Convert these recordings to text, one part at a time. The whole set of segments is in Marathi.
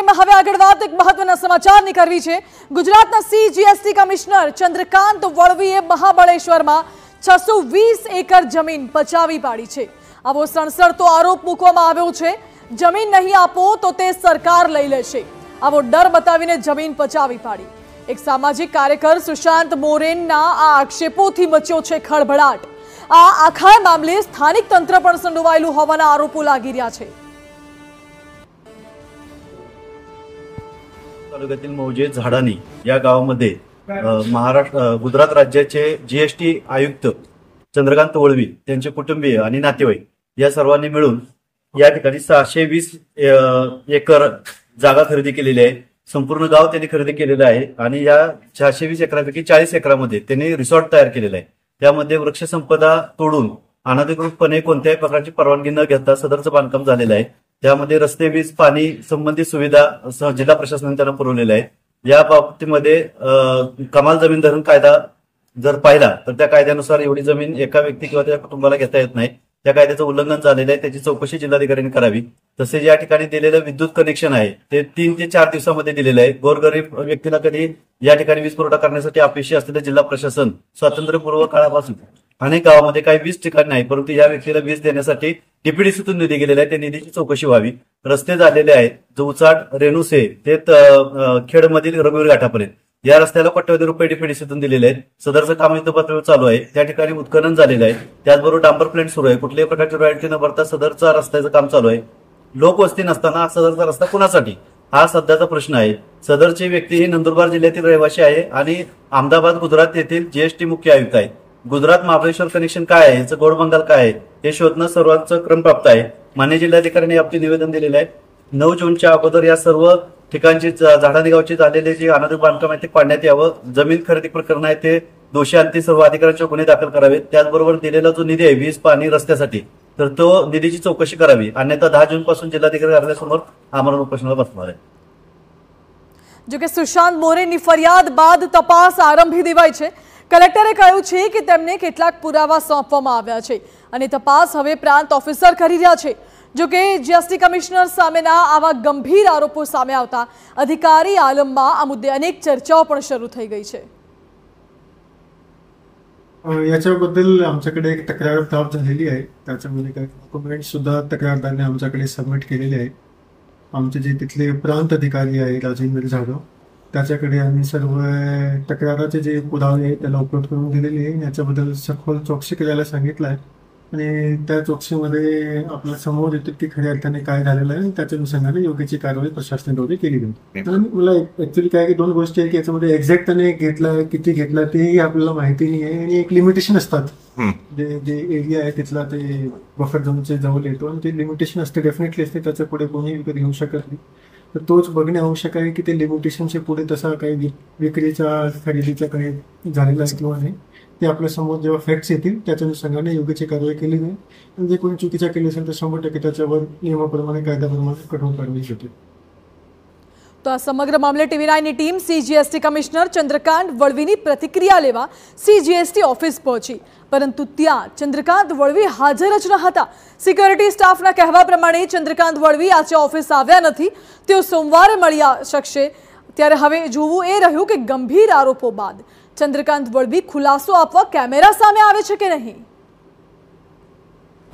એમાં હવે આગળ વાત એક મહત્વના સમાચારની કરવી છે। ગુજરાતના સીજીએસટી કમિશનર ચંદ્રકાંત વળવીએ મહાબળેશ્વરમાં 620 એકર જમીન પચાવી પાડી છે। આવો સણસણતો આરોપ મૂકવામાં આવ્યો છે। જમીન નહીં આપો તો તે સરકાર લઈ લેશે, આવો ડર બતાવીને જમીન પચાવી પાડી। એક સામાજિક કાર્યકર સુશાંત મોરેનના આ આક્ષેપોથી મચ્યો છે ખળભળાટ। આ આખા મામલે સ્થાનિક તંત્ર પણ સંડોવાયેલું હોવાના આરોપો લાગી રહ્યા છે। तालुक्यातील मौजे झाडानी या गावामध्ये गुजरात राज्याचे जीएसटी आयुक्त चंद्रकांत वळवी त्यांचे कुटुंबीय आणि नातेवाईक या सर्वांनी मिळून या ठिकाणी 620 एकर जागा खरेदी केलेली आहे। संपूर्ण गाव त्यांनी खरेदी केलेलं आहे आणि या 620 एकरापैकी 40 एकरामध्ये त्यांनी रिसॉर्ट तयार केलेला आहे। त्यामध्ये वृक्षसंपदा तोडून अनधिकृतपणे कोणत्याही प्रकारची परवानगी न घेता सदरचं बांधकाम झालेलं आहे। त्यामध्ये रस्ते, वीज, पाणी संबंधित सुविधा जिल्हा प्रशासनाने त्यांना पुरवलेल्या आहेत। या बाबतीमध्ये कमाल जमीन धरण कायदा जर पाहिला तर त्या कायद्यानुसार एवढी जमीन एका व्यक्ती किंवा त्या कुटुंबाला घेता येत नाही। त्या कायद्याचं उल्लंघन झालेलं आहे, त्याची चौकशी जिल्हाधिकाऱ्यांनी करावी। तसेच या ठिकाणी दिलेलं विद्युत कनेक्शन आहे ते 3 ते 4 दिवसामध्ये दिलेलं आहे। गोरगरीब व्यक्तीला कधी या ठिकाणी वीज पुरवठा करण्यासाठी अपयशी असलेलं जिल्हा प्रशासन स्वातंत्र्यपूर्व काळापासून अनेक गावामध्ये काही 20 ठिकाणी नाही, परंतु या व्यक्तीला वीज देण्यासाठी डीपीडीसीतून निधी गेलेला आहे, त्या निधीची चौकशी व्हावी। रस्ते झालेले आहेत, जवचाड रेणुसे ते खेडमधील रघुवीर घाटापर्यंत या रस्त्याला कोट्यवधी रुपये डीपीडीसीतून दिलेले आहेत। सदरचं काम युद्धपातळीवर चालू आहे, त्या ठिकाणी उत्खनन झालेलं आहे। त्याचबरोबर डांबर प्लांट सुरू आहे, कुठल्याही प्रकारची रॉयल्टी न भरता सदरचा रस्त्याचं काम चालू आहे। लोकवस्ती नसताना सदरचा रस्ता कुणासाठी, हा सध्याचा प्रश्न आहे। सदरची व्यक्ती ही नंदुरबार जिल्ह्यातील रहिवासी आहे आणि अहमदाबाद गुजरात येथील जीएसटी मुख्य आयुक्त आहे। गुजरात महाबळेश्वर कनेक्शन काय आहे, याचं गोड बंगाल काय आहे हे शोधणं सर्वांचं क्रमप्राप्त आहे। मान्य जिल्हाधिकाऱ्यांनी याबाबतीत निवेदन दिलेलं आहे। 9 जूनच्या अगोदर या सर्व ठिकाणची झाडानी गावची झालेले जे अनधिकृत बांधकाम आहे ते पाडण्यात यावं। जमीन खरेदी प्रकरण आहे ते दोषी आणि सर्व अधिकाऱ्यांचे गुन्हे दाखल करावेत। त्याचबरोबर दिलेला जो निधी आहे वीज, पाणी, रस्त्यासाठी तर तो निधीची चौकशी करावी, अन्यथा 10 जून पासून जिल्हाधिकारी कार्यालयासमोर आमरण उपोषणाला बसणार आहे। જો કે સુશાંત મોરેની ફરિયાદ બાદ તપાસ આરંભી દેવાઈ છે। કલેક્ટરે કહ્યું છે કે તેમને કેટલાક પુરાવા સોંપવામાં આવ્યા છે અને તપાસ હવે પ્રાંત ઓફિસર કરી રહ્યા છે। જો કે જીએસટી કમિશનર સામેના આવા ગંભીર આરોપો સામે આવતા અધિકારી આલમમાં આ મુદ્દે અનેક ચર્ચાઓ પણ શરૂ થઈ ગઈ છે। याच्याबद्दल आमच्याकडे एक तक्रार प्राप्त झालेली आहे, त्याच्यामध्ये काही डॉक्युमेंट सुद्धा तक्रारदाराने आमच्याकडे सबमिट केलेले आहे। आमचे जे तिथले प्रांत अधिकारी आहे राजेंद्र जाधव, त्याच्याकडे आम्ही सर्व तक्राराचे जे पुरावे आहेत त्याला उपलब्ध करून दिलेले आहे। याच्याबद्दल सखोल चौकशी करायला सांगितलं आहे आणि त्या चौकशीमध्ये आपल्या समोर येतं की खऱ्या अर्थाने काय झालेलं आहे, त्याच्या अनुषंगाने योग्य कारवाई प्रशासनाद्वारे केली जाईल। मला ऍक्च्युअली काय की 2 गोष्टी आहे की याच्यामध्ये एक्झॅक्टने घेतला किती घेतला तेही आपल्याला माहिती नाही आहे आणि एक लिमिटेशन असतात। जे एरिया आहे तिथला ते बफर झोनच्या जवळ येतो आणि ते लिमिटेशन असते, डेफिनेटली असते, त्याच्या पुढे कोणी विकत घेऊ शकत नाही। तर तोच बघणे आवश्यक आहे की ते लिमिटेशनच्या पुढे तसा काही विक्रीचा खरेदीचा काही झालेला आहे किंवा नाही, ते आपल्या समोर जेव्हा फॅक्ट्स येतील त्याच्या अनुषंगाने योग्य कारवाई केली जाईल आणि जे कोणी चुकीचा केली असेल तर 100% त्याच्यावर नियमाप्रमाणे कायद्याप्रमाणे कठोर कारवाई होते। તો આ સમગ્ર મામલે ટીવી9ની ટીમ સીજીએસટી કમિશનર ચંદ્રકાંત વળવીની પ્રતિક્રિયા લેવા સીજીએસટી ઓફિસ પહોંચી, પરંતુ ત્યાં ચંદ્રકાંત વળવી હાજર જ ન હતા। સિક્યોરિટી સ્ટાફના કહેવા પ્રમાણે ચંદ્રકાંત વળવી આજે ઓફિસ આવ્યા નથી, તેઓ સોમવારે મળી શકશે। ત્યારે હવે જોવું એ રહ્યું કે ગંભીર આરોપો બાદ ચંદ્રકાંત વળવી ખુલાસો આપવા કેમેરા સામે આવે છે કે નહીં।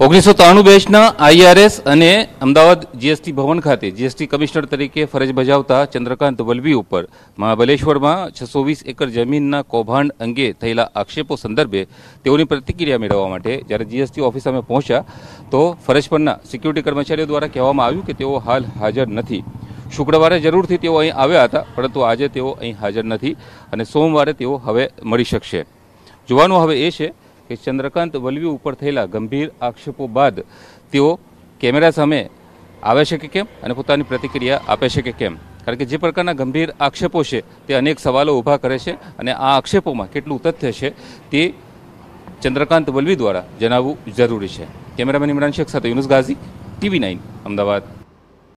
1993 બેચના આઈઆરએસ અને અમદાવાદ જીએસટી ભવન ખાતે જીએસટી કમિશનર તરીકે ફરજ બજાવતા ચંદ્રકાંત વલવી ઉપર મહાબલેશ્વરમાં 620 એકર જમીનના કૌભાંડ અંગે થયેલા આક્ષેપો સંદર્ભે તેઓની પ્રતિક્રિયા મેળવવા માટે જ્યારે જીએસટી ઓફિસ અમે પહોંચ્યા તો ફરજ પરના સિક્યુરિટી કર્મચારીઓ દ્વારા કહેવામાં આવ્યું કે તેઓ હાલ હાજર નથી। શુક્રવારે જરૂરથી તેઓ અહીં આવ્યા હતા, પરંતુ આજે તેઓ અહીં હાજર નથી અને સોમવારે તેઓ હવે મળી શકશે। જોવાનું હવે એ છે કે ચંદ્રકાંત વલવી ઉપર થયેલા ગંભીર આક્ષેપો બાદ તેઓ કેમેરા સામે આવે છે કે કેમ અને પોતાની પ્રતિક્રિયા આપે છે કે કેમ, કારણ કે જે પ્રકારના ગંભીર આક્ષેપો છે તે અનેક સવાલો ઊભા કરે છે અને આ આક્ષેપોમાં કેટલું તથ્ય છે તે ચંદ્રકાંત વલવી દ્વારા જણાવવું જરૂરી છે। કેમેરામેન ઇમરાન શેખ સાથે યુનુસ ગાઝી, ટીવી9 અમદાવાદ।